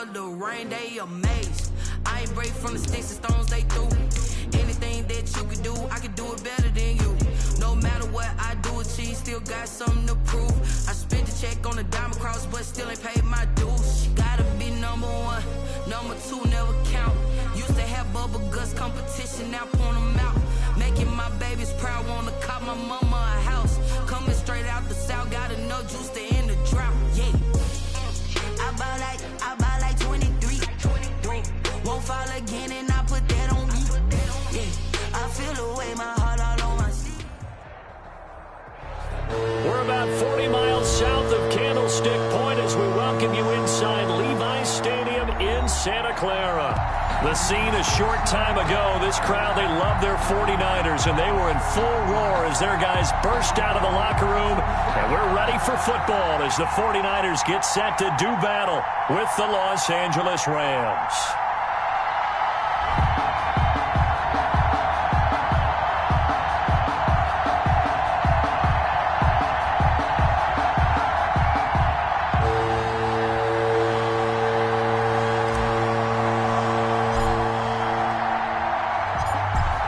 or the rain, they amazed. I ain't break from the sticks and stones they threw. Anything that you could do, I could do it better than you. No matter what I do, achieve, still got something to prove. I spent the check on the diamond cross, but still ain't paid my dues. Gotta be number one, number two never count. Used to have bubble guts competition, now point them out. Making my babies proud, wanna cop my mama a house. Coming straight out the south, got enough juice to end the drought. Yeah, I buy like 23. Won't fall again, and I put that on me. Yeah, I feel the way, my heart all on my sleeve. We're about 40 miles south of Candlestick Point as we welcome you inside Levi's Stadium in Santa Clara. The scene a short time ago, this crowd, they love their 49ers, and they were in full roar as their guys burst out of the locker room. And we're ready for football as the 49ers get set to do battle with the Los Angeles Rams.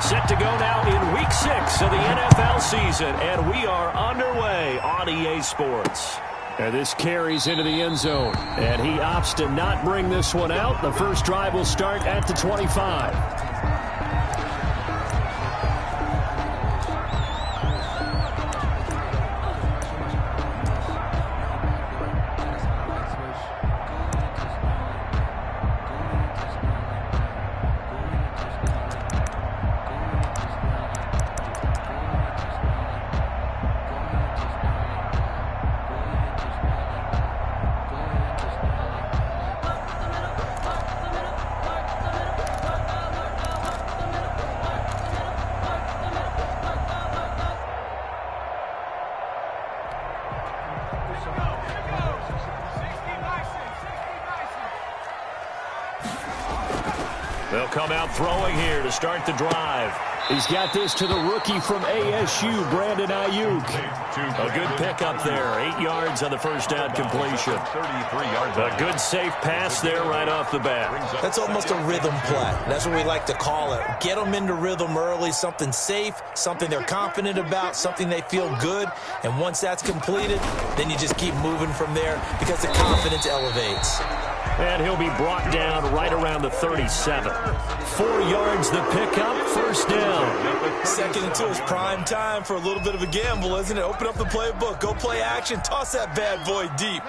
Set to go now in Week 6 of the NFL season, and we are underway on EA Sports. And this carries into the end zone, and he opts to not bring this one out. The first drive will start at the 25. They'll come out throwing here to start the drive. He's got this to the rookie from ASU, Brandon Ayuk. A good pickup there. 8 yards on the first down completion. A good safe pass there right off the bat. That's almost a rhythm play. That's what we like to call it. Get them into rhythm early, something safe, something they're confident about, something they feel good. And once that's completed, then you just keep moving from there because the confidence elevates. And he'll be brought down right around the 37. 4 yards the pickup, first down. Second and 2 is prime time for a little bit of a gamble, isn't it? Open up the playbook, go play action, toss that bad boy deep.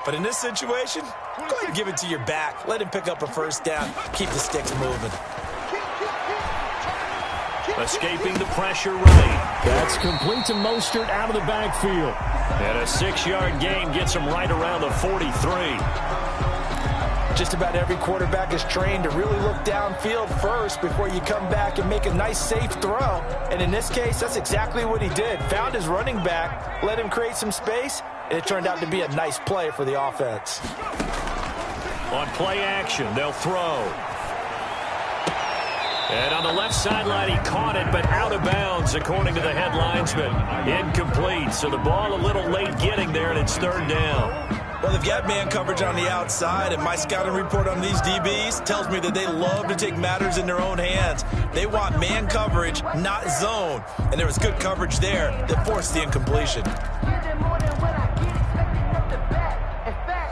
But in this situation, go ahead and give it to your back. Let him pick up a first down. Keep the sticks moving. Escaping the pressure right. That's complete to Mostert out of the backfield. And a 6-yard gain gets him right around the 43. Just about every quarterback is trained to really look downfield first before you come back and make a nice, safe throw. And in this case, that's exactly what he did. Found his running back, let him create some space, and it turned out to be a nice play for the offense. On play action, they'll throw. And on the left sideline, he caught it, but out of bounds, according to the head linesman. Incomplete, so the ball a little late getting there, and it's third down. Well, they've got man coverage on the outside, and my scouting report on these DBs tells me that they love to take matters in their own hands. They want man coverage, not zone. And there was good coverage there that forced the incompletion.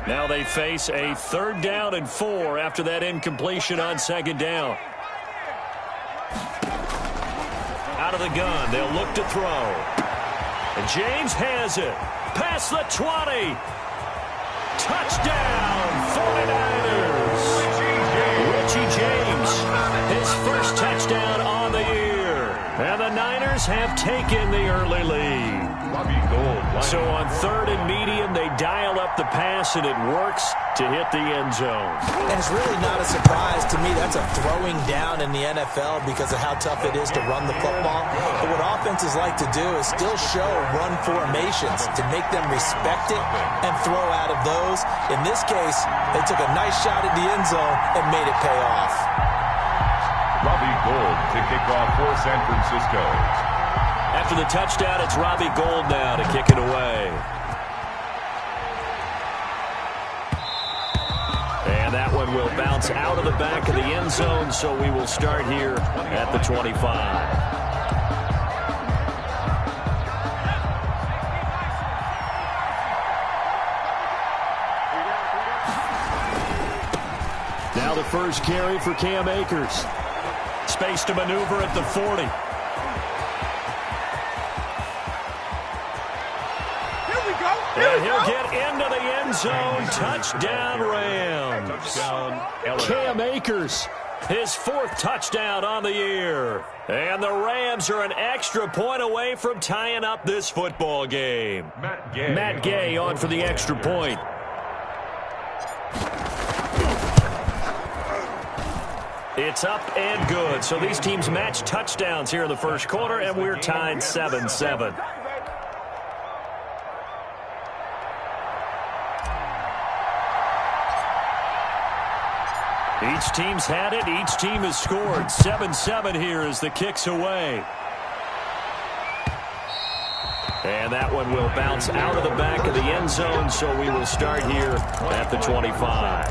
Now they face a 3rd down and 4 after that incompletion on 2nd down. Out of the gun, they'll look to throw. And James has it. Past the 20. Touchdown, 49ers. Richie James, his first touchdown on the year. And the Niners have taken the early lead. So on 3rd and medium, they dial up the pass, and it works to hit the end zone. And it's really not a surprise to me. That's a throwing down in the NFL because of how tough it is to run the football. But what offenses like to do is still show run formations to make them respect it and throw out of those. In this case, they took a nice shot at the end zone and made it pay off. Robbie Gould to kick off for San Francisco. After the touchdown, it's Robbie Gould now to kick it away. And that one will bounce out of the back of the end zone, so we will start here at the 25. Now the first carry for Cam Akers. Space to maneuver at the 40. And he'll get into the end zone. Touchdown, Rams. Cam Akers, his 4th touchdown on the year. And the Rams are an extra point away from tying up this football game. Matt Gay on for the extra point. It's up and good. So these teams match touchdowns here in the first quarter, and we're tied 7-7. Each team's had it. Each team has scored. 7-7 here as the kick's away. And that one will bounce out of the back of the end zone, so we will start here at the 25.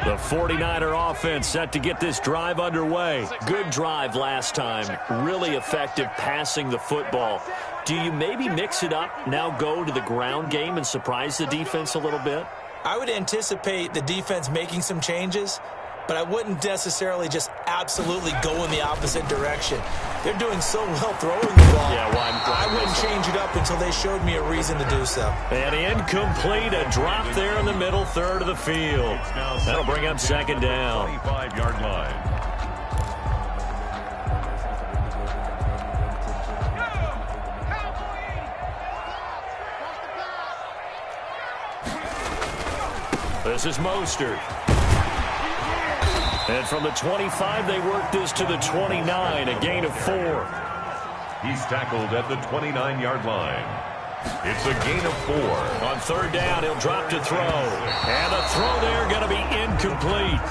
The 49er offense set to get this drive underway. Good drive last time. Really effective passing the football. Do you maybe mix it up, now go to the ground game and surprise the defense a little bit? I would anticipate the defense making some changes, but I wouldn't necessarily just absolutely go in the opposite direction. They're doing so well throwing the ball. Yeah, well, I wouldn't change it up until they showed me a reason to do so. And incomplete, a drop there in the middle third of the field. That'll bring up second down. 25-yard line. This is Mostert. And from the 25, they work this to the 29, a gain of 4. He's tackled at the 29-yard line. It's a gain of 4. On third down, he'll drop to throw. And the throw there going to be incomplete.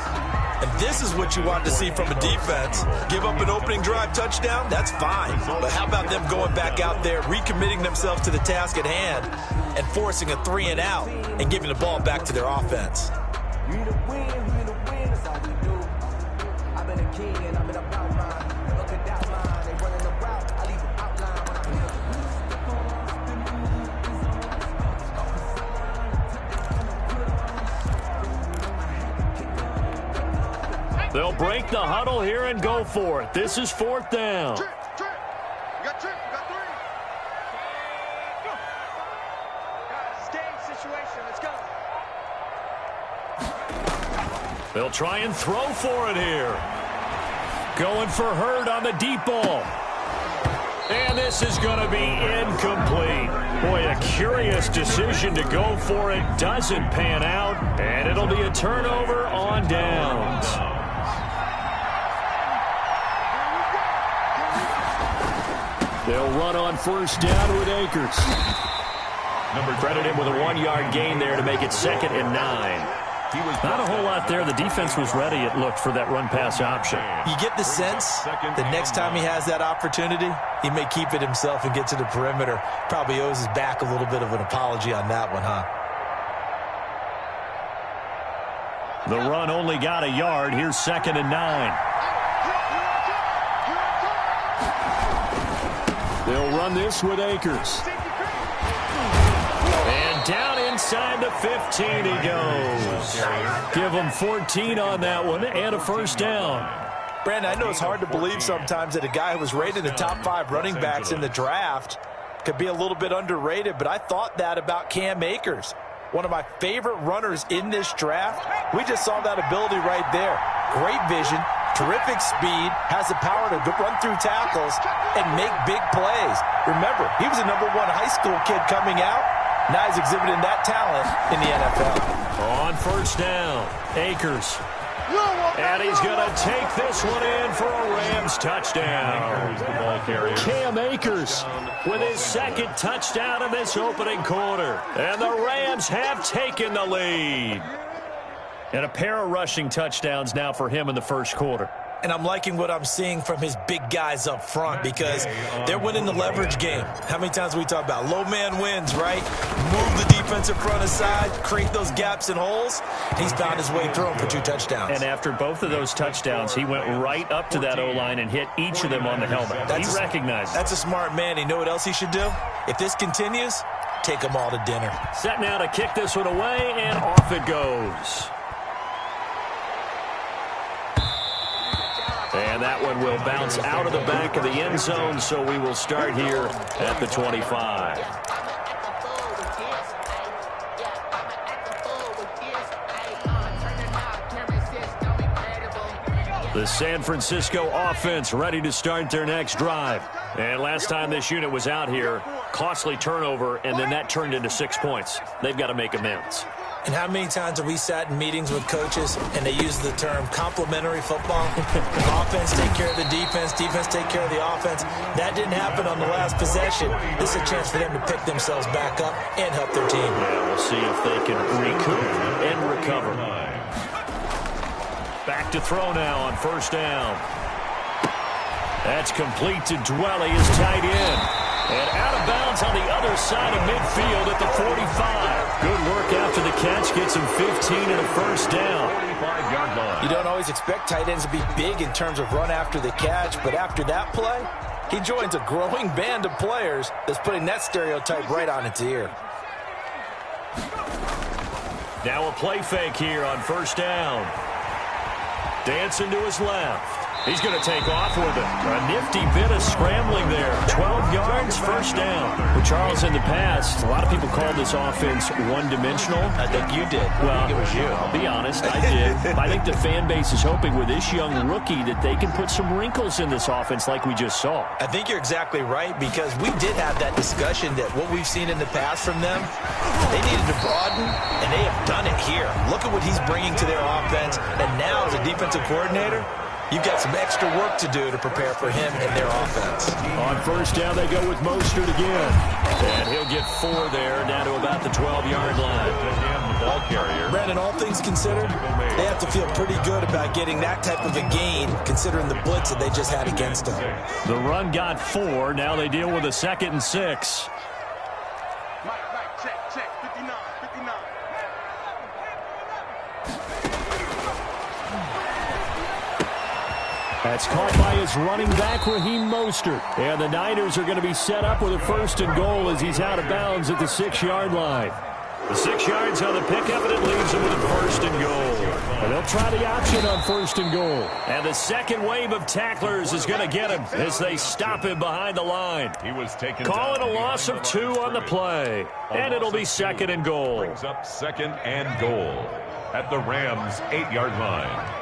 And this is what you want to see from a defense. Give up an opening drive touchdown, that's fine. But how about them going back out there, recommitting themselves to the task at hand, and forcing a 3-and-out and giving the ball back to their offense? They'll break the huddle here and go for it. This is 4th down. You got 3. Go. Guys, it's game situation. Let's go. They'll try and throw for it here. Going for Hurd on the deep ball. And this is going to be incomplete. Boy, a curious decision to go for it. Doesn't pan out. And it'll be a turnover on downs. They'll run on first down with Akers. Credit him with a 1-yard gain there to make it 2nd and 9. Not a whole lot there. The defense was ready, it looked, for that run-pass option. You get the sense that next time he has that opportunity, he may keep it himself and get to the perimeter. Probably owes his back a little bit of an apology on that one, huh? The run only got a yard. Here's 2nd and 9. They'll run this with Akers. And down inside the 15 he goes. Give him 14 on that one and a first down. Brandon, I know it's hard to believe sometimes that a guy who was rated in the top 5 running backs in the draft could be a little bit underrated, but I thought that about Cam Akers. One of my favorite runners in this draft. We just saw that ability right there. Great vision, terrific speed, has the power to run through tackles and make big plays. Remember, he was a #1 high school kid coming out. Now he's exhibiting that talent in the NFL. On first down, Akers. And he's going to take this one in for a Rams touchdown. Cam Akers with his 2nd touchdown in this opening quarter. And the Rams have taken the lead. And a pair of rushing touchdowns now for him in the first quarter. And I'm liking what I'm seeing from his big guys up front because they're winning the leverage game. How many times we talk about low man wins, right? Move the defensive front aside, create those gaps and holes. He's found his way through them for 2 touchdowns. And after both of those touchdowns, he went right up to that O-line and hit each of them on the helmet. He recognized it. That's a smart man. You know what else he should do? If this continues, take them all to dinner. Set now to kick this one away, and off it goes. And that one will bounce out of the back of the end zone, so we will start here at the 25. The San Francisco offense ready to start their next drive. And last time this unit was out here, costly turnover, and then that turned into 6 points. They've got to make amends. And how many times have we sat in meetings with coaches and they use the term complementary football? Offense take care of the defense, defense take care of the offense. That didn't happen on the last possession. This is a chance for them to pick themselves back up and help their team. Yeah, we'll see if they can recoup and recover. Back to throw now on first down. That's complete to Dwelly, his tight end. And out of bounds on the other side of midfield at the 45. Good work after the catch. Gets him 15 and a first down. 45-yard line. You don't always expect tight ends to be big in terms of run after the catch, but after that play, he joins a growing band of players that's putting that stereotype right on its ear. Now a play fake here on first down. Dancing to his left. He's going to take off with it. A nifty bit of scrambling there. 12 yards, first down. Well, Charles, in the past, a lot of people called this offense one-dimensional. I think you did. Well, I think it was you. I'll be honest, I did. I think the fan base is hoping with this young rookie that they can put some wrinkles in this offense like we just saw. I think you're exactly right because we did have that discussion that what we've seen in the past from them, they needed to broaden, and they have done it here. Look at what he's bringing to their offense, and now as a defensive coordinator, you've got some extra work to do to prepare for him and their offense. On first down, they go with Mostert again. And he'll get 4 there, down to about the 12-yard line. The ball carrier. Brandon, all things considered, they have to feel pretty good about getting that type of a gain, considering the blitz that they just had against them. The run got 4. Now they deal with a 2nd and 6. Mike, check, 59. That's caught by his running back, Raheem Mostert. And the Niners are going to be set up with a 1st and goal as he's out of bounds at the 6-yard line. The 6 yards on the pickup, and it leaves him with a 1st and goal. And they'll try the option on 1st and goal. And the second wave of tacklers is going to get him as they stop him behind the line. He was taken Calling down a loss of 2 on the play. And it'll be 2nd and goal. Brings up 2nd and goal at the Rams' 8-yard line.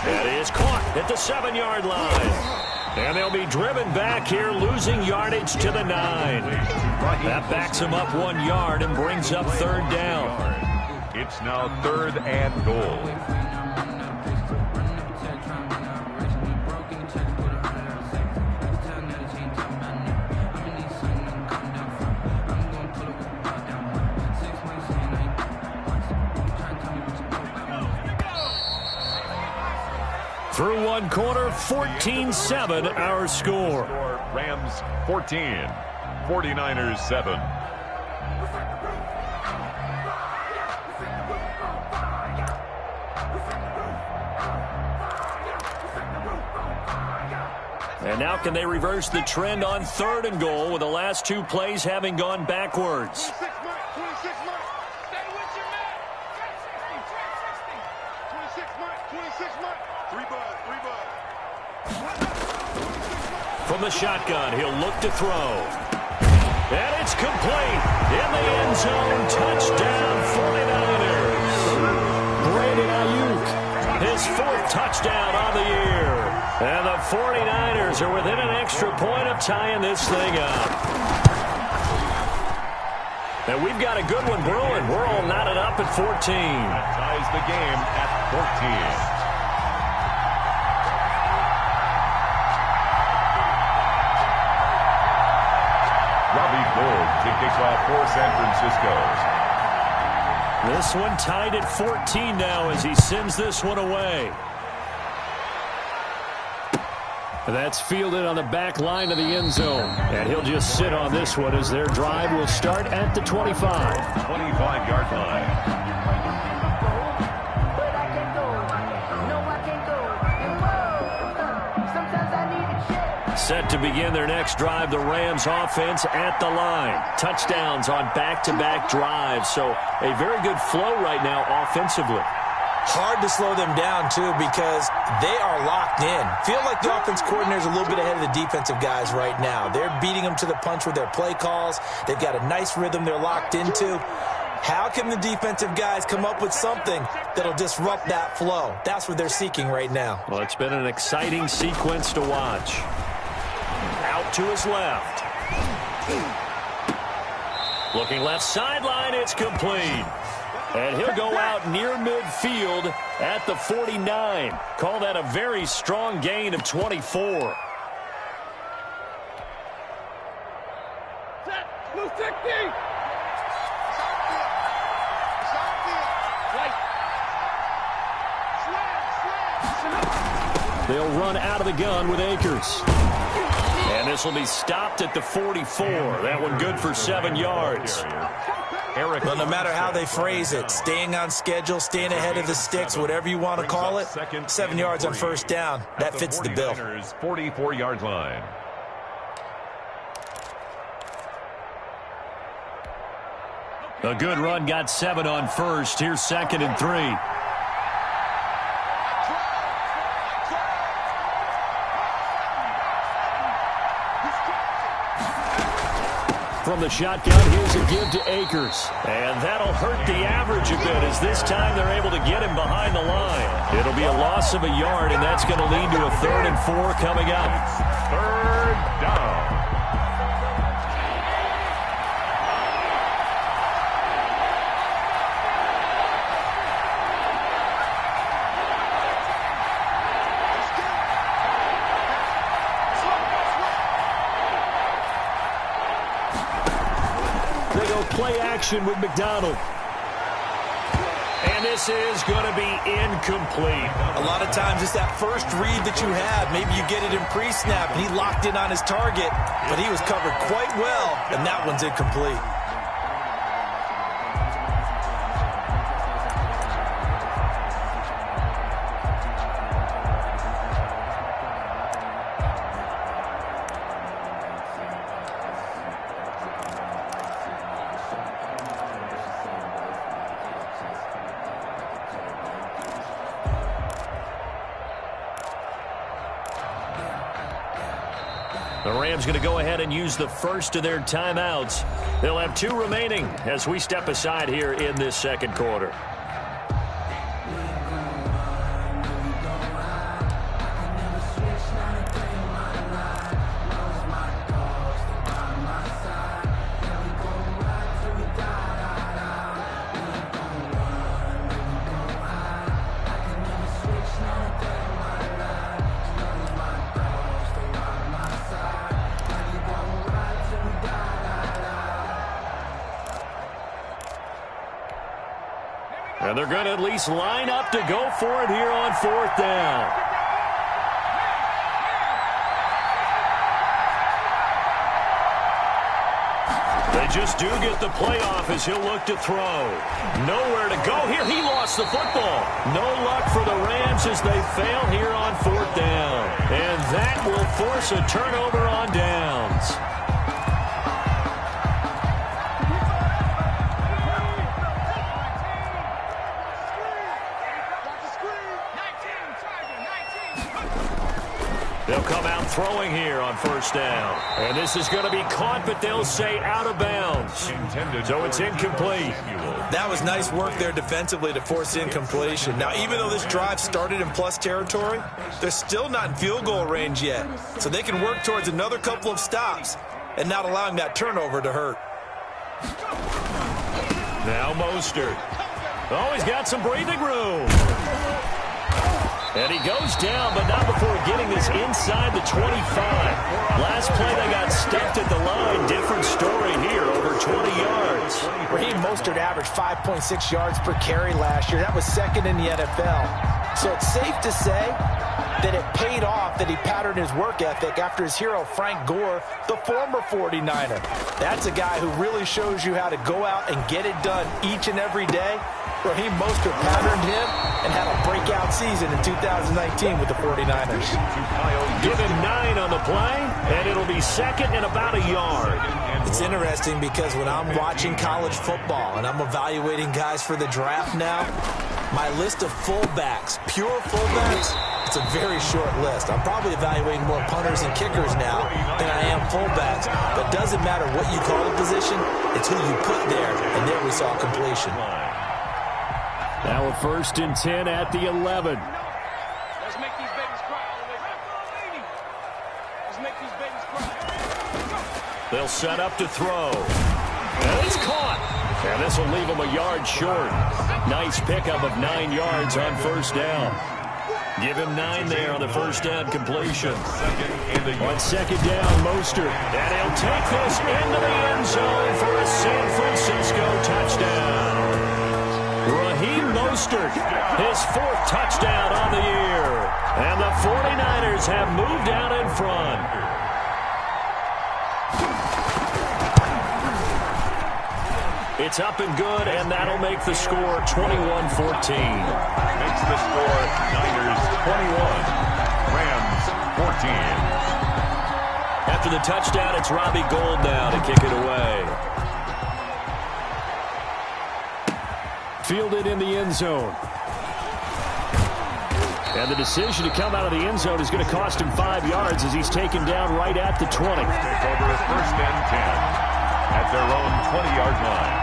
That is caught at the 7-yard line. And they'll be driven back here, losing yardage to the 9. That backs them up 1 yard and brings up 3rd down. It's now 3rd and goal. Through one quarter, 14-7 our score. Rams 14, 49ers 7. And now can they reverse the trend on 3rd and goal with the last 2 plays having gone backwards? 26 Mike. Stay with your man. 26 Mike. 3 bud. From the shotgun, he'll look to throw. And it's complete. In the end zone, touchdown 49ers. Brandon Ayuk, his 4th touchdown on the year. And the 49ers are within an extra point of tying this thing up. And we've got a good one brewing. We're all knotted up at 14. That ties the game at 14. Robbie Gould to kick off for San Francisco. This one tied at 14 now as he sends this one away. That's fielded on the back line of the end zone. And he'll just sit on this one as their drive will start at the 25. 25-yard line. Set to begin their next drive, the Rams offense at the line. Touchdowns on back-to-back drives. So a very good flow right now offensively. Hard to slow them down, too, because they are locked in. Feel like the offense coordinator is a little bit ahead of the defensive guys right now. They're beating them to the punch with their play calls. They've got a nice rhythm they're locked into. How can the defensive guys come up with something that'll disrupt that flow? That's what they're seeking right now. Well, it's been an exciting sequence to watch. Out to his left. Looking left sideline, it's complete. And he'll go out near midfield at the 49. Call that a very strong gain of 24. They'll run out of the gun with Akers. And this will be stopped at the 44. That one good for 7 yards. Well, no matter how they phrase it, staying on schedule, staying ahead of the sticks, whatever you want to call it, 7 yards on first down, that fits the bill. 44-yard line. A good run got 7 on first. Here's 2nd and 3. From the shotgun, here's a give to Akers. And that'll hurt the average a bit as this time they're able to get him behind the line. It'll be a loss of a yard, and that's going to lead to a 3rd and 4 coming up. 3rd down. Play action with McDonald. And this is going to be incomplete. A lot of times it's that first read that you have. Maybe you get it in pre-snap, and he locked in on his target, but he was covered quite well, and that one's incomplete. The Rams going to go ahead and use the first of their timeouts. They'll have 2 remaining as we step aside here in this second quarter. And they're going to at least line up to go for it here on 4th down. They just do get the playoff as he'll look to throw. Nowhere to go here. He lost the football. No luck for the Rams as they fail here on 4th down. And that will force a turnover on downs. They'll come out throwing here on 1st down. And this is going to be caught, but they'll say out of bounds. So it's incomplete. That was nice work there defensively to force incompletion. Now, even though this drive started in plus territory, they're still not in field goal range yet. So they can work towards another couple of stops and not allowing that turnover to hurt. Now Mostert. Oh, he's got some breathing room. And he goes down, but not before getting this inside the 25. Last play, they got stuffed at the line. Different story here. Over for 20 yards. Raheem Mostert averaged 5.6 yards per carry last year. That was second in the NFL. So it's safe to say that it paid off that he patterned his work ethic after his hero Frank Gore, the former 49er. That's a guy who really shows you how to go out and get it done each and every day. Raheem Mostert patterned him and had a breakout season in 2019 with the 49ers. Give him 9 on the play, and it'll be second and about a yard. It's interesting because when I'm watching college football and I'm evaluating guys for the draft now, my list of fullbacks, pure fullbacks, it's a very short list. I'm probably evaluating more punters and kickers now than I am fullbacks. But it doesn't matter what you call the position, it's who you put there, and there we saw completion. Now a 1st and 10 at the 11. Let's make these babies cry all the way back. Let's make these babies cry. They'll set up to throw. And it's caught. And this will leave them a yard short. Nice pickup of 9 yards on 1st down. Give him 9 there on the 1st down completion. On 2nd down, Mostert. And he'll take this into the end zone for a San Francisco touchdown. Raheem Mostert, his 4th touchdown on the year. And the 49ers have moved out in front. It's up and good, and that'll make the score 21-14. Makes the score Niners 21, Rams 14. After the touchdown, it's Robbie Gould now to kick it away. Fielded in the end zone. And the decision to come out of the end zone is going to cost him 5 yards as he's taken down right at the 20. Take over 1st and 10 at their own 20-yard line.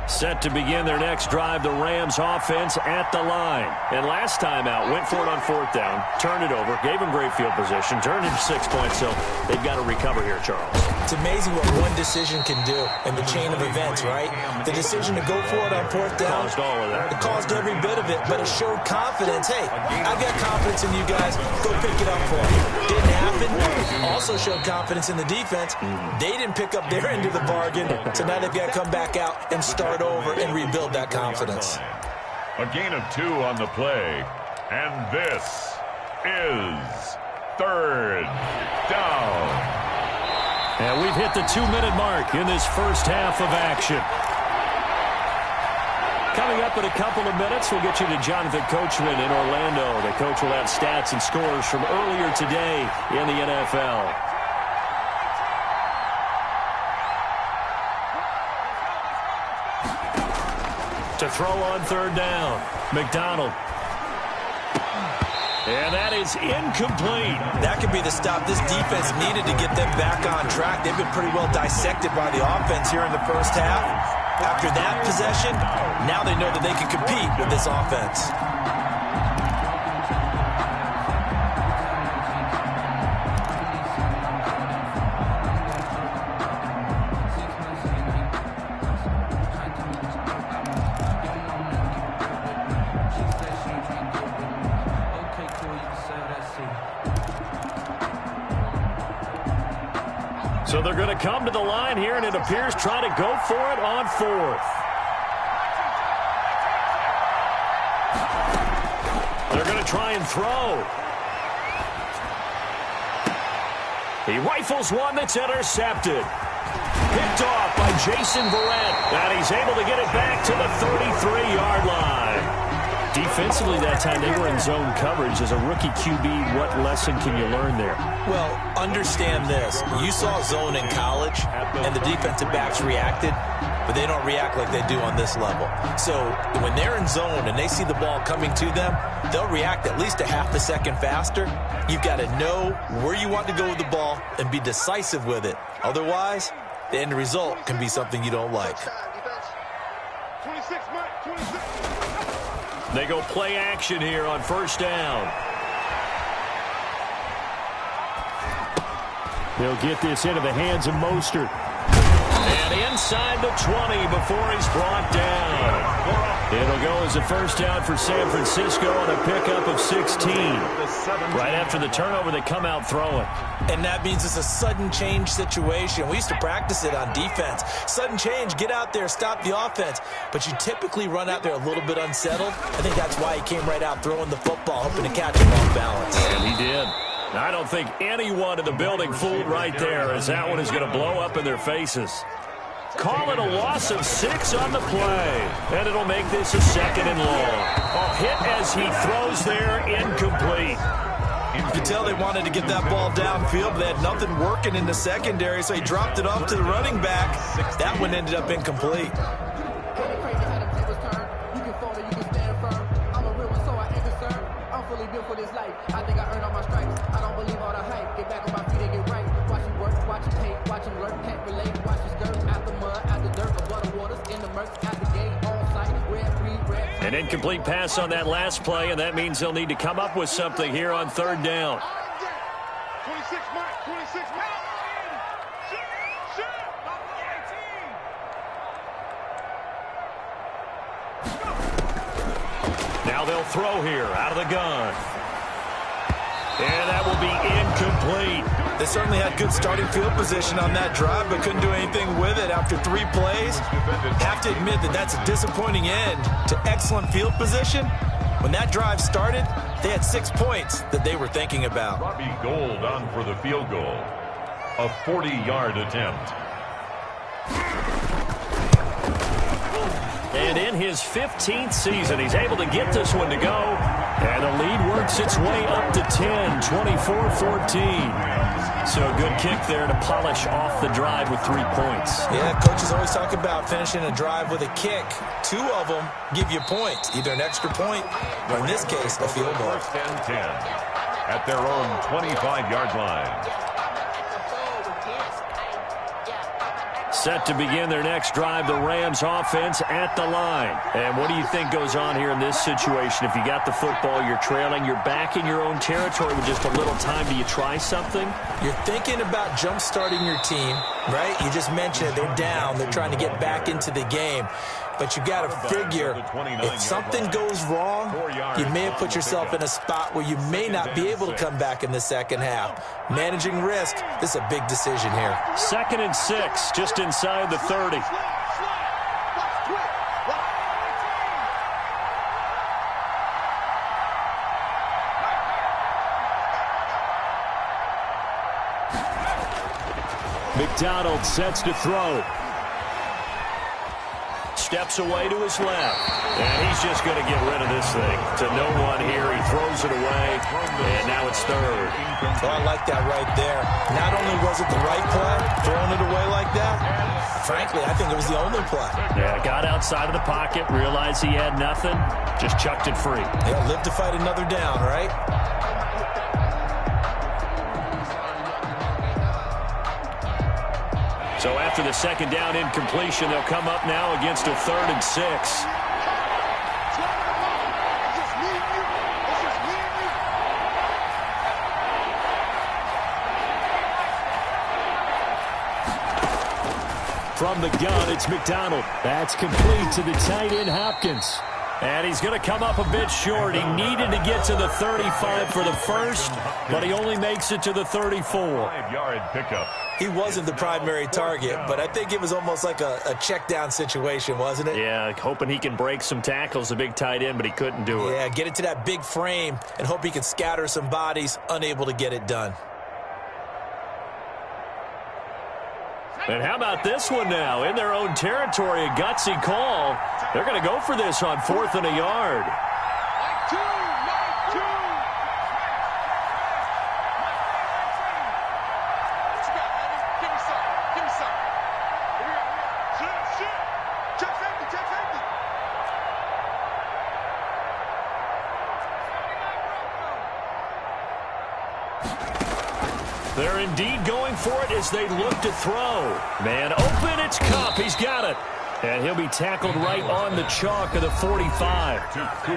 Set to begin their next drive, the Rams offense at the line. And last time out, went for it on 4th down, turned it over, gave him great field position, turned it 6 points, so they've got to recover here, Charles. It's amazing what one decision can do in the chain of events, right? The decision to go for it on 4th down, Caused all of that. it caused every bit of it, but it showed confidence. Hey, I've got confidence in you guys. Go pick it up for me. Didn't happen. Also showed confidence in the defense. They didn't pick up their end of the bargain, so now they've got to come back out and start over and rebuild that confidence. A gain of 2 on the play, and this is 3rd down. And we've hit the 2-minute mark in this first half of action. Coming up in a couple of minutes, we'll get you to Jonathan Coachman in Orlando. The coach will have stats and scores from earlier today in the NFL. To throw on 3rd down, McDonald. And that is incomplete. That could be the stop this defense needed to get them back on track. They've been pretty well dissected by the offense here in the first half. After that possession, now they know that they can compete with this offense. So they're going to come to the line here, and it appears trying to go for it on 4th. They're going to try and throw. He rifles one that's intercepted. Picked off by Jason Verrett, and he's able to get it back to the 33-yard line. Defensively that time, they were in zone coverage. As a rookie QB, what lesson can you learn there? Well, understand this. You saw zone in college, and the defensive backs reacted, but they don't react like they do on this level. So when they're in zone and they see the ball coming to them, they'll react at least a half a second faster. You've got to know where you want to go with the ball and be decisive with it. Otherwise, the end result can be something you don't like. 26, Mike, 26. They go play action here on 1st down. They'll get this into the hands of Mostert. And And inside the 20 before he's brought down. It'll go as a first down for San Francisco on a pickup of 16. Right after the turnover, they come out throwing. And that means it's a sudden change situation. We used to practice it on defense. Sudden change, get out there, stop the offense. But you typically run out there a little bit unsettled. I think that's why he came right out throwing the football, hoping to catch him off balance. And he did. I don't think anyone in the building fooled right there, as that one is going to blow up in their faces. Call it a loss of 6 on the play. And it'll make this a 2nd and long. A hit as he throws there, incomplete. You could tell they wanted to get that ball downfield, but they had nothing working in the secondary, so he dropped it off to the running back. That one ended up incomplete. An incomplete pass on that last play, and that means they'll need to come up with something here on 3rd down. 26 Mike, 26 Mike. Now they'll throw here out of the gun. And that will be incomplete. They certainly had good starting field position on that drive, but couldn't do anything with it after 3 plays. Have to admit that that's a disappointing end to excellent field position. When that drive started, they had 6 points that they were thinking about. Robbie Gould on for the field goal. A 40-yard attempt. And in his 15th season, he's able to get this one to go. And the lead works its way up to 10, 24-14. So a good kick there to polish off the drive with 3 points. Yeah, coaches always talk about finishing a drive with a kick. 2 of them give you points, either an extra point or, in this case, a field goal. 1st and 10 at their own 25-yard line. Set to begin their next drive, the Rams offense at the line. And what do you think goes on here in this situation? If you got the football, you're trailing, you're back in your own territory with just a little time. Do you try something? You're thinking about jump-starting your team, right? You just mentioned they're down. They're trying to get back into the game. But you got to figure, if something goes wrong, you may have put yourself in a spot where you may not be able to come back in the second half. Managing risk, this is a big decision here. 2nd and 6, just inside the 30. McDonald sets to throw. Steps away to his left. And he's just going to get rid of this thing. To no one here. He throws it away. And now it's 3rd. So I like that right there. Not only was it the right play, throwing it away like that, frankly, I think it was the only play. Yeah, got outside of the pocket, realized he had nothing, just chucked it free. Yeah, live to fight another down, right? So after the 2nd down incompletion, they'll come up now against a 3rd and 6. From the gun, it's McDonald. That's complete to the tight end, Hopkins. And he's going to come up a bit short. He needed to get to the 35 for the first, but he only makes it to the 34. 5-yard pickup. He wasn't the primary target, but I think it was almost like a check-down situation, wasn't it? Yeah, hoping he can break some tackles, a big tight end, but he couldn't do it. Yeah, get it to that big frame and hope he can scatter some bodies, unable to get it done. And how about this one now? In their own territory, a gutsy call. They're going to go for this on 4th and a yard. They're indeed going for it as they look to throw. Man open, it's Cup. He's got it. And he'll be tackled right on the chalk of the 45.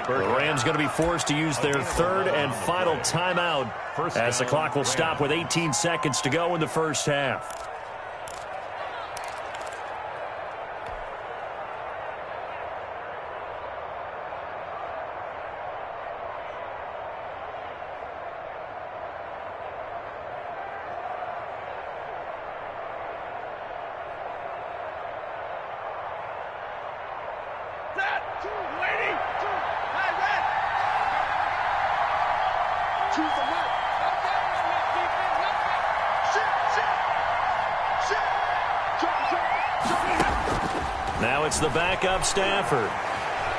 The Rams going to be forced to use their 3rd and final timeout as the clock will stop with 18 seconds to go in the first half. Choose the right. Now it's the backup Stafford.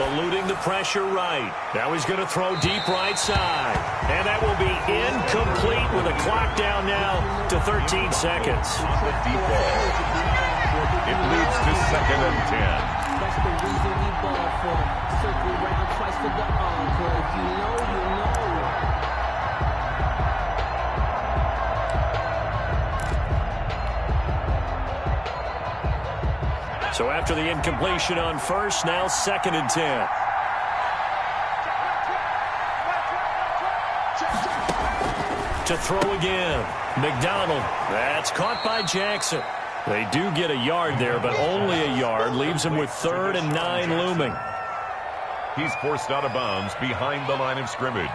Eluding the pressure right. Now he's going to throw deep right side. And that will be incomplete with a clock down now to 13 seconds. The deep ball. It leads to 2nd and 10. That's the reason we ball for. Circle round twice for the encore. If you know, you know. So after the incompletion on first, now 2nd and 10. To throw again. McDonald. That's caught by Jackson. They do get a yard there, but only a yard. Leaves them with 3rd and 9 looming. He's forced out of bounds behind the line of scrimmage.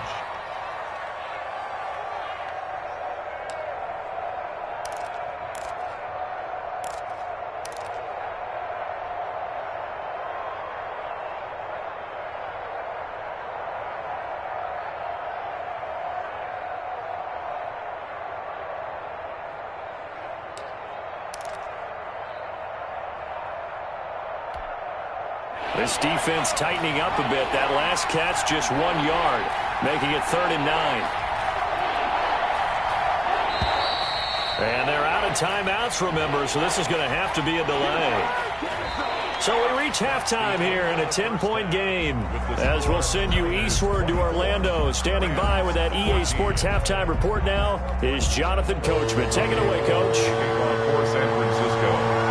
This defense tightening up a bit. That last catch just 1 yard, making it 3rd and 9. And they're out of timeouts, remember, so this is going to have to be a delay. So we reach halftime here in a 10-point game. As we'll send you eastward to Orlando. Standing by with that EA Sports halftime report now is Jonathan Coachman. Take it away, Coach. For San Francisco.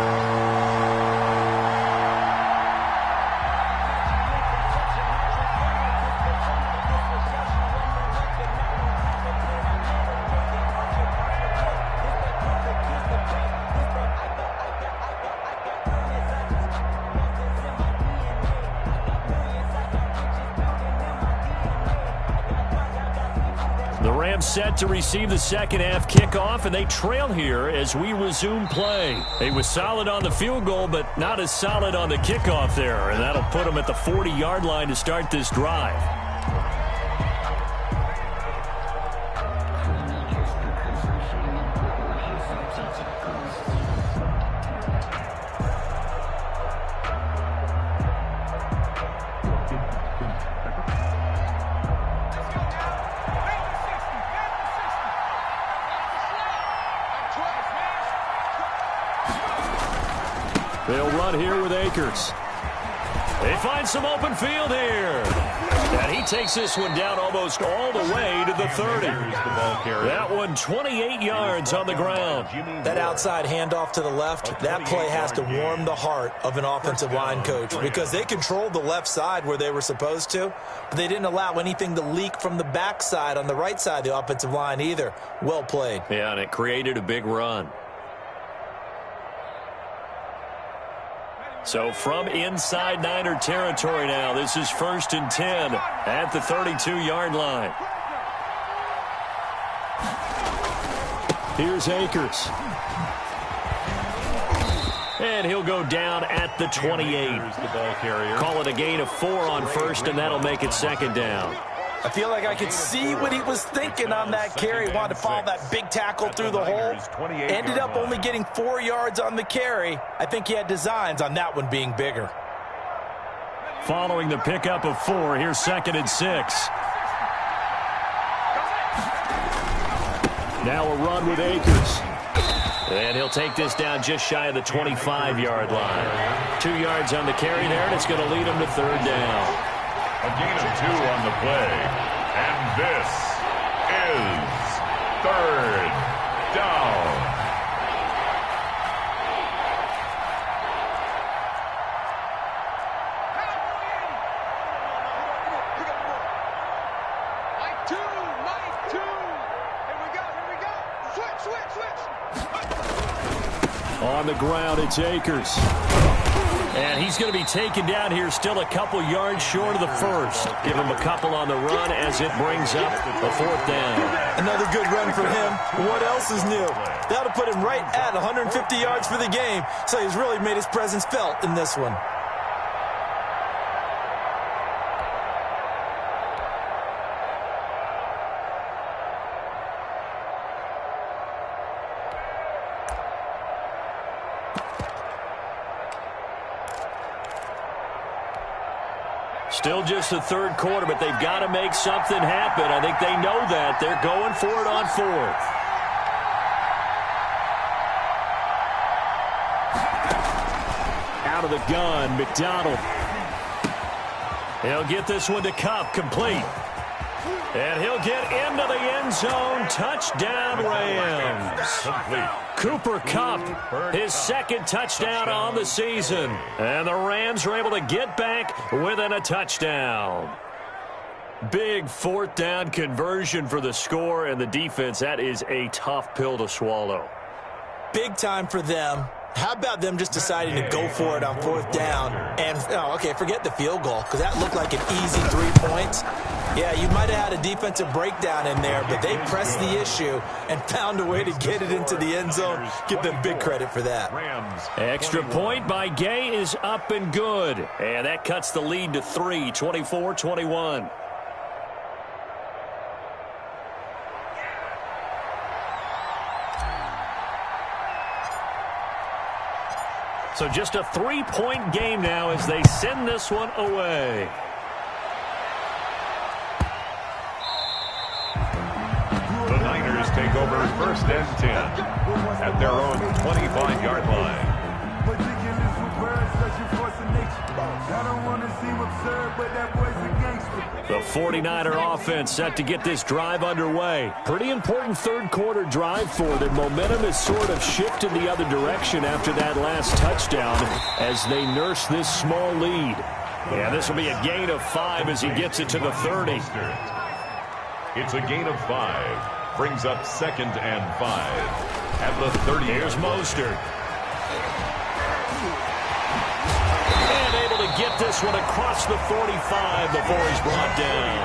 Set to receive the second half kickoff, and they trail here as we resume play. He was solid on the field goal, but not as solid on the kickoff there, and that'll put him at the 40-yard line to start this drive. They'll run here with Akers. They find some open field here. And he takes this one down almost all the way to the 30. That one 28 yards on the ground. That outside handoff to the left, that play has to warm the heart of an offensive line coach because they controlled the left side where they were supposed to, but they didn't allow anything to leak from the backside on the right side of the offensive line either. Well played. Yeah, and it created a big run. So from inside Niner territory now, this is 1st and 10 at the 32-yard line. Here's Akers. And he'll go down at the 28. Call it a gain of 4 on first, and that'll make it 2nd down. I feel like I could see what he was thinking on that carry. Wanted to follow that big tackle through the hole. Ended up only getting 4 yards on the carry. I think he had designs on that one being bigger. Following the pickup of 4, here's 2nd and 6. Now a run with Akers. And he'll take this down just shy of the 25-yard line. 2 yards on the carry there, and it's going to lead him to 3rd down. A gain of 2 on the play. And this is 3rd down. Mike 2. Here we go. Switch. On the ground, it's Akers. And he's going to be taken down here still a couple yards short of the first. Give him a couple on the run as it brings up a 4th down. Another good run for him. What else is new? That'll put him right at 150 yards for the game. So he's really made his presence felt in this one. Still just the third quarter, but they've got to make something happen. I think they know that. They're going for it on fourth. Out of the gun, McDonald. He'll get this one to Cup, complete. And he'll get into the end zone. Touchdown, Rams. Cooper Kupp, his second touchdown on the season. And the Rams are able to get back within a touchdown. Big fourth down conversion for the score, and the defense, that is a tough pill to swallow. Big time for them. How about them just deciding to go for it on fourth down? And, okay, forget the field goal, because that looked like an easy 3 points. Yeah, you might have had a defensive breakdown in there, but they pressed the issue and found a way to get it into the end zone. Give them big credit for that. Extra point by Gay is up and good. And that cuts the lead to 3, 24-21. So just a 3-point game now as they send this one away. The Niners take over first and 10 at their own 25-yard line. The 49er offense set to get this drive underway. Pretty important third quarter drive for them. Momentum has sort of shifted the other direction after that last touchdown as they nurse this small lead. Yeah, this will be a gain of 5 as he gets it to the 30. It's a gain of 5. Brings up 2nd and 5 at the 30. Here's Mostert. Get this one across the 45 before he's brought down.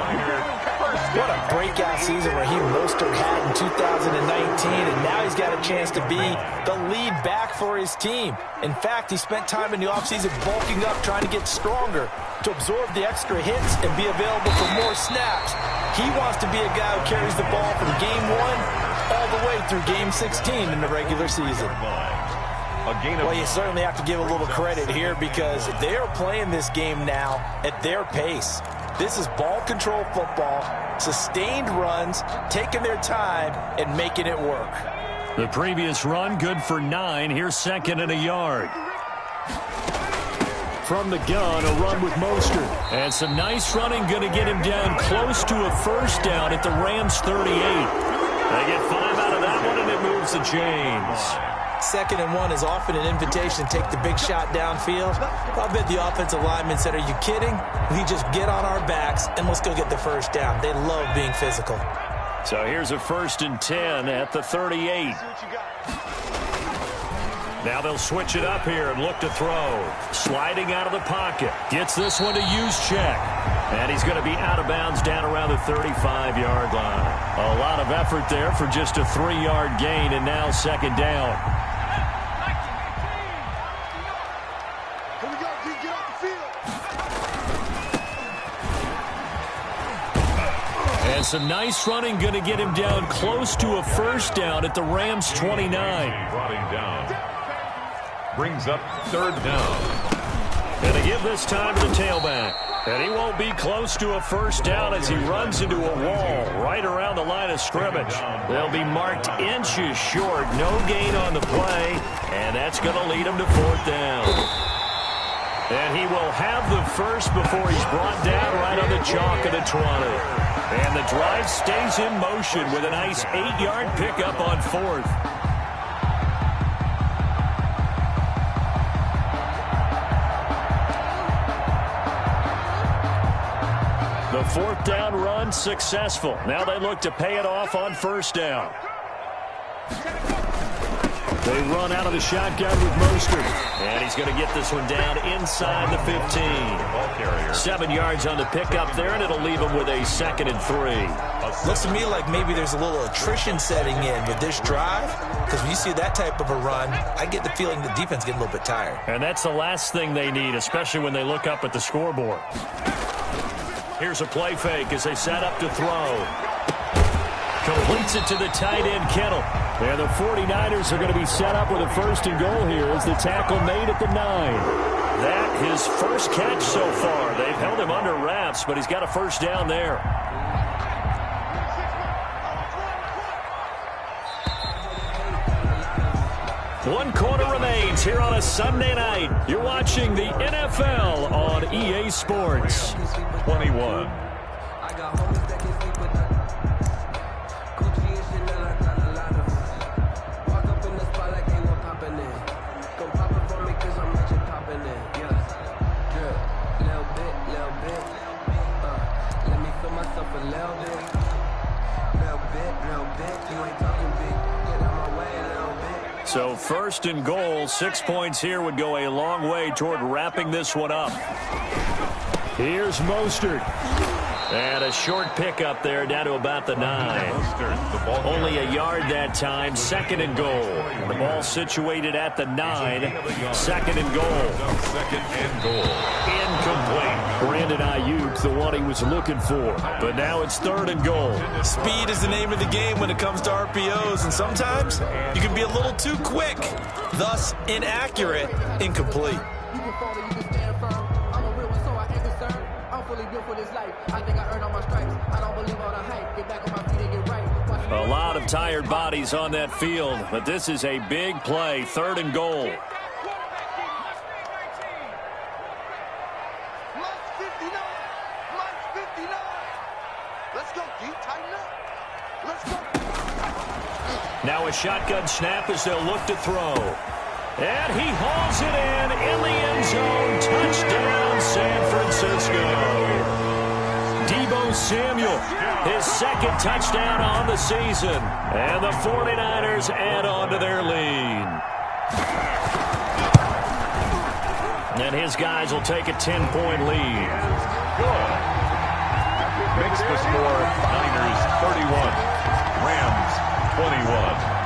What a breakout season Raheem Mostert had in 2019, and now he's got a chance to be the lead back for his team. In fact, he spent time in the offseason bulking up, trying to get stronger to absorb the extra hits and be available for more snaps. He wants to be a guy who carries the ball from game 1 all the way through game 16 in the regular season. Well, you certainly have to give a little credit here because they are playing this game now at their pace. This is ball control football, sustained runs, taking their time and making it work. The previous run good for 9. Here's 2nd and a yard. From the gun, a run with Mostert. And some nice running, going to get him down close to a first down at the Rams 38. They get 5 out of that one, and it moves the chains. 2nd and 1 is often an invitation to take the big shot downfield. I bet the offensive linemen said, are you kidding? We just get on our backs and let's go get the first down. They love being physical. So here's a 1st and 10 at the 38. Now they'll switch it up here and look to throw. Sliding out of the pocket. Gets this one to use check. And he's going to be out of bounds down around the 35-yard line. A lot of effort there for just a 3-yard gain, and now 2nd down. And some nice running going to get him down close to a first down at the Rams 29. Brought him down. Brings up 3rd down. And they give this time to the tailback. And he won't be close to a first down as he runs into a wall right around the line of scrimmage. They'll be marked inches short. No gain on the play. And that's going to lead him to 4th down. And he will have the first before he's brought down right on the chalk of the 20. And the drive stays in motion with a nice 8-yard pickup on 4th. The 4th down run successful. Now they look to pay it off on 1st down. They run out of the shotgun with Mostert. And he's going to get this one down inside the 15. 7 yards on the pickup there, and it'll leave him with a 2nd and 3. Looks to me like maybe there's a little attrition setting in with this drive. Because when you see that type of a run, I get the feeling the defense getting a little bit tired. And that's the last thing they need, especially when they look up at the scoreboard. Here's a play fake as they set up to throw. Completes it to the tight end, Kittle. And the 49ers are going to be set up with a 1st and goal here as the tackle made at the 9. that his first catch so far. They've held him under wraps, but he's got a first down there. One quarter remains here on a Sunday night. You're watching the NFL on EA Sports. 21. So first and goal, 6 points here would go a long way toward wrapping this one up. Here's Mostert. And a short pickup there down to about the 9. Only a yard that time. Second and goal. The ball situated at the 9. Second and goal. Second and goal. Incomplete. Brandon Ayuk, the one he was looking for. But now it's third and goal. Speed is the name of the game when it comes to RPOs, and sometimes you can be a little too quick, thus inaccurate, incomplete. A lot of tired bodies on that field, but this is a big play. Third and goal. Now a shotgun snap as they'll look to throw. And he hauls it in the end zone. Touchdown, San Francisco. Deebo Samuel, his second touchdown on the season. And the 49ers add on to their lead. And his guys will take a 10-point lead. Good. Makes the score Niners 31, Rams 21.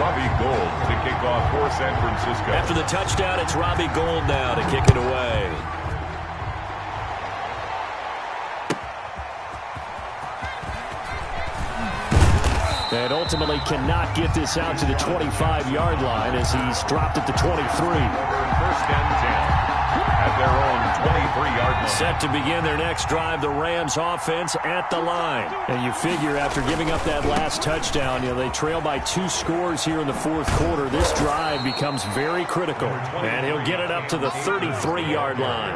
Robbie Gould to kick off for San Francisco. After the touchdown, it's Robbie Gould now to kick it away. And ultimately cannot get this out to the 25-yard line as he's dropped at the 23. First and 10. At their own 23-yard line. Set to begin their next drive, the Rams offense at the line. And you figure after giving up that last touchdown, they trail by 2 scores here in the fourth quarter. This drive becomes very critical. And he'll get it up to the 33-yard line.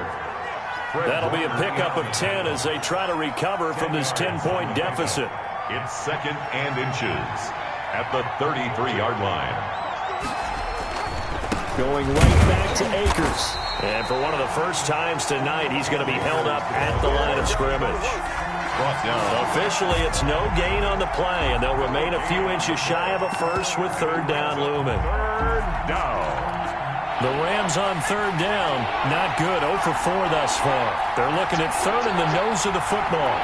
That'll be a pickup of 10 as they try to recover from this 10-point deficit. It's second and inches at the 33-yard line. Going right back to Akers. And for one of the first times tonight, he's going to be held up at the line of scrimmage. Officially, it's no gain on the play, and they'll remain a few inches shy of a first with third down looming. Third down. The Rams on third down, not good, 0 for 4 thus far. They're looking at third in the nose of the football.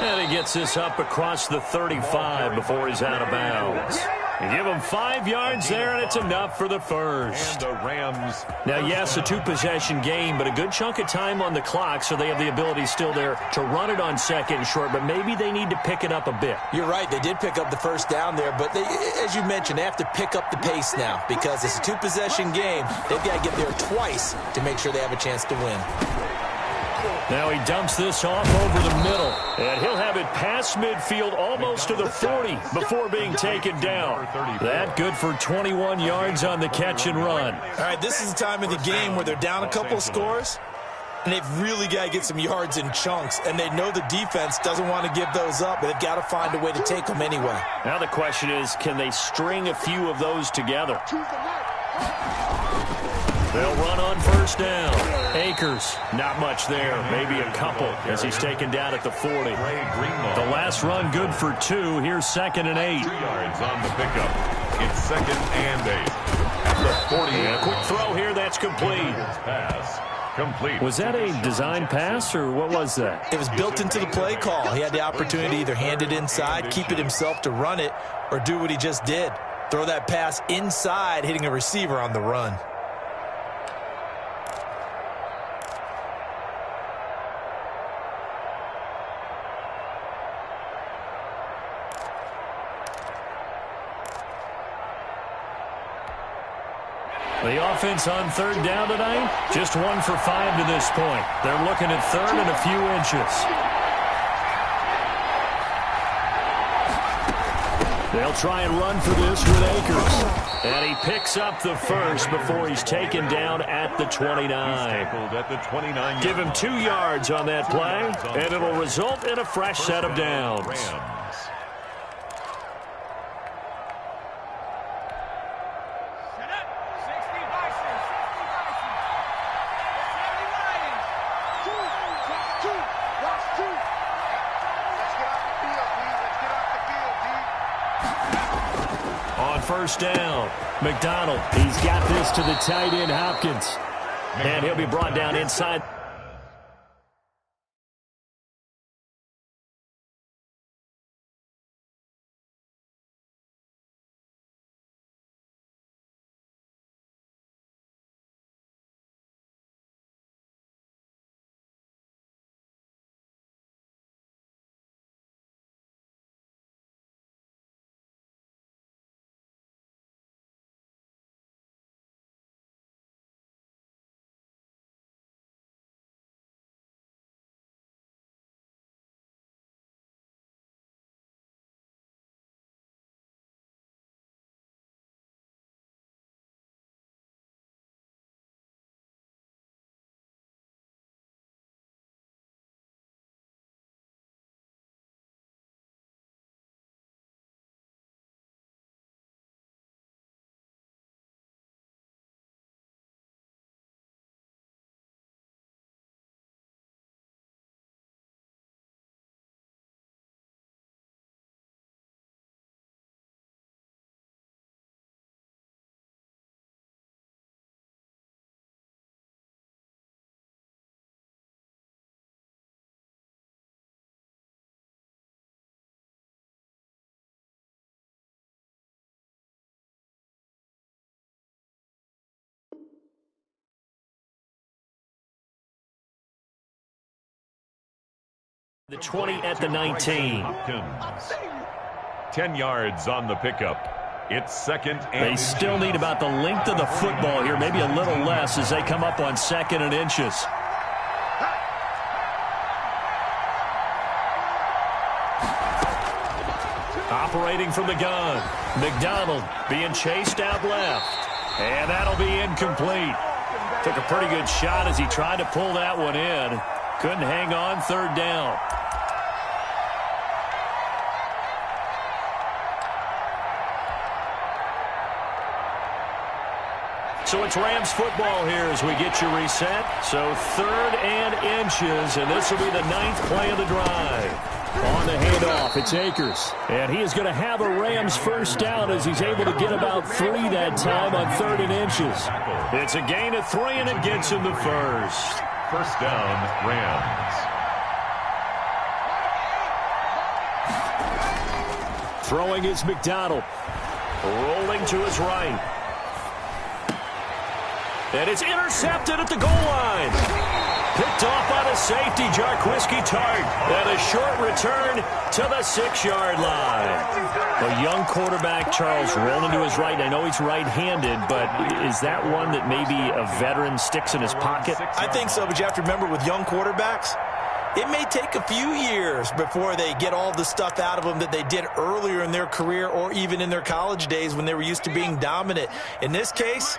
And he gets this up across the 35 before he's out of bounds. You give him 5 yards there, and it's enough for the first. And the Rams. Now, yes, a 2-possession game, but a good chunk of time on the clock, so they have the ability still there to run it on second and short, but maybe they need to pick it up a bit. You're right. They did pick up the first down there, but they, as you mentioned, they have to pick up the pace now because it's a 2-possession game. They've got to get there twice to make sure they have a chance to win. Now he dumps this off over the middle, and he'll have it past midfield almost to the 40 before being taken down. That good for 21 yards on the catch and run. All right, this is the time of the game where they're down a couple of scores, and they've really got to get some yards in chunks, and they know the defense doesn't want to give those up, but they've got to find a way to take them anyway. Now the question is, can they string a few of those together? They'll run on first down. Akers, not much there, maybe a couple as he's taken down at the 40. The last run good for 2. Here's second and 8. 2 yards on the pickup. It's second and 8. At the 40. And a quick throw here, that's complete. Pass. Complete. Was that a design pass, or what was that? It was built into the play call. He had the opportunity to either hand it inside, keep it himself to run it, or do what he just did. Throw that pass inside, hitting a receiver on the run. The offense on third down tonight, just 1 for 5 to this point. They're looking at third and a few inches. They'll try and run for this with Akers. And he picks up the first before he's taken down at the 29. At the 29. Give him 2 yards on that play, and it'll result in a fresh set of downs. First down. McDonald, he's got this to the tight end, Hopkins. And he'll be brought down inside. The 20 at the 19. 10 yards on the pickup. It's second and they still need about the length of the football here, maybe a little less as they come up on second and inches. Operating from the gun. McDonald being chased out left. And that'll be incomplete. Took a pretty good shot as he tried to pull that one in. Couldn't hang on, third down. So it's Rams football here as we get you reset. So third and inches, and this will be the 9th play of the drive. On the handoff, it's Akers. And he is going to have a Rams first down as he's able to get about 3 that time on third and inches. It's a gain of 3, and it gets him the first. First down, Rams. Throwing is McDonald. Rolling to his right. And it's intercepted at the goal line. Picked off by the safety, Jarquiski Tart. And a short return to the 6-yard line. A young quarterback, Charles, rolling to his right. I know he's right-handed, but is that one that maybe a veteran sticks in his pocket? I think so, but you have to remember with young quarterbacks, it may take a few years before they get all the stuff out of them that they did earlier in their career or even in their college days when they were used to being dominant. In this case,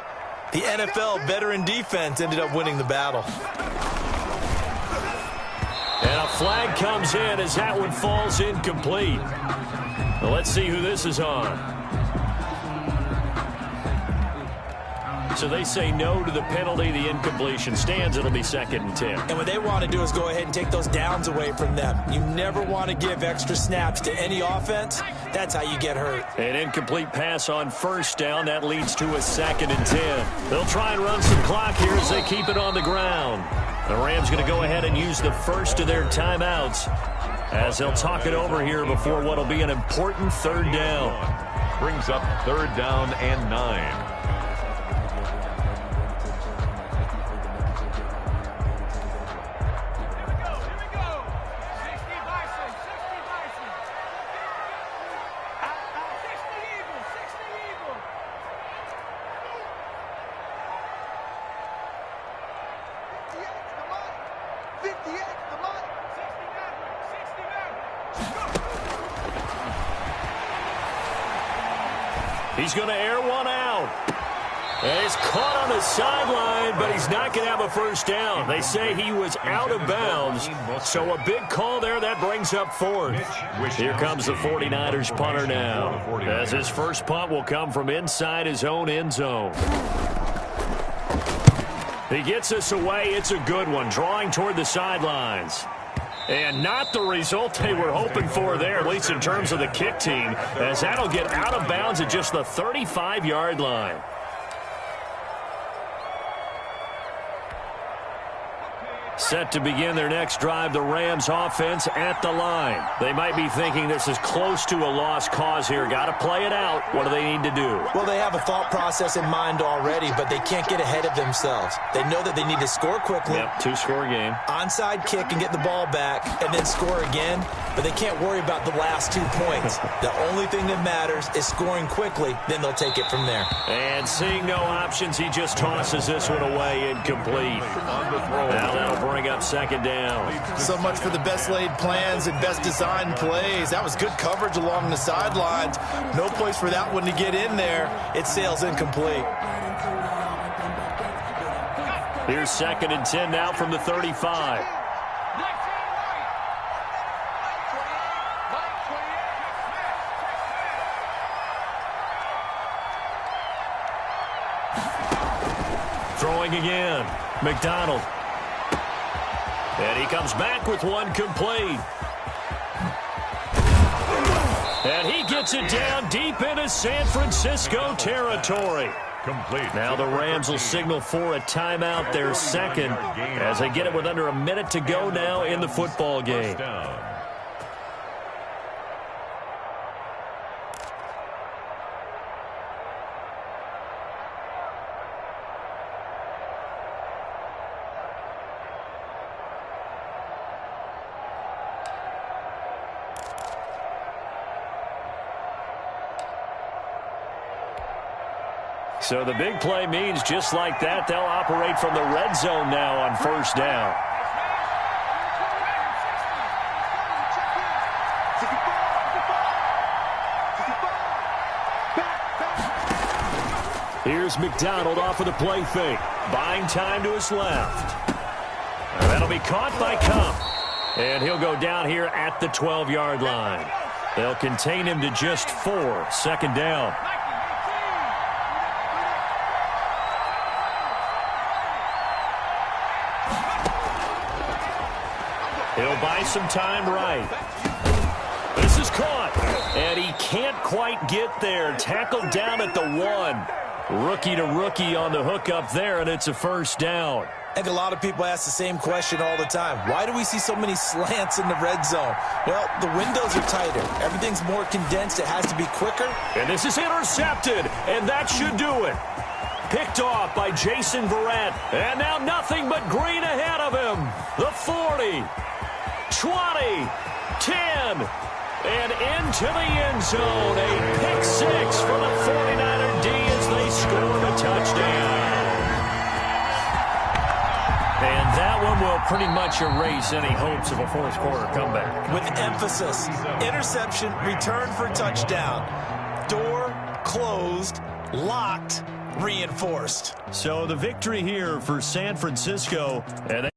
the NFL veteran defense ended up winning the battle. And a flag comes in as that one falls incomplete. Well, let's see who this is on. So they say no to the penalty. The incompletion stands. It'll be 2nd and 10. And what they want to do is go ahead and take those downs away from them. You never want to give extra snaps to any offense. That's how you get hurt. An incomplete pass on first down. That leads to a 2nd and 10. They'll try and run some clock here as they keep it on the ground. The Rams going to go ahead and use the first of their timeouts as they'll talk it over here before what will be an important third down. Brings up third down and 9. He's going to air one out. And he's caught on the sideline, but he's not going to have a first down. They say he was out of bounds, so a big call there. That brings up fourth. Here comes the 49ers punter now, as his first punt will come from inside his own end zone. He gets us away. It's a good one, drawing toward the sidelines. And not the result they were hoping for there, at least in terms of the kick team, as that'll get out of bounds at just the 35-yard line. Set to begin their next drive, the Rams offense at the line. They might be thinking this is close to a lost cause here. Got to play it out. What do they need to do? Well, they have a thought process in mind already, but they can't get ahead of themselves. They know that they need to score quickly. Yep, two-score game. Onside kick and get the ball back and then score again, but they can't worry about the last 2 points. The only thing that matters is scoring quickly, then they'll take it from there. And seeing no options, he just tosses this one away incomplete. Now that'll bring up second down. So much for the best laid plans and best designed plays. That was good coverage along the sidelines. No place for that one to get in there. It sails incomplete. Here's 2nd and 10 now from the 35. Throwing again. McDonald. And he comes back with one complete. And he gets it down deep into San Francisco territory. Complete. Now the Rams will signal for a timeout, their second, as they get it with under a minute to go now in the football game. So the big play means just like that, they'll operate from the red zone now on first down. Here's McDonald off of the play fake. Buying time to his left. And that'll be caught by Cup. And he'll go down here at the 12-yard line. They'll contain him to just 4. Second down. He'll buy some time right. This is caught. And he can't quite get there. Tackled down at the 1. Rookie to rookie on the hook up there, and it's a first down. I think a lot of people ask the same question all the time. Why do we see so many slants in the red zone? Well, the windows are tighter. Everything's more condensed. It has to be quicker. And this is intercepted, and that should do it. Picked off by Jason Verrett. And now nothing but green ahead of him. The 40. 20, 10, and into the end zone. A pick 6 for the 49er D as they scored a touchdown. And that one will pretty much erase any hopes of a fourth quarter comeback. With emphasis, interception, return for touchdown. Door closed, locked, reinforced. So the victory here for San Francisco. And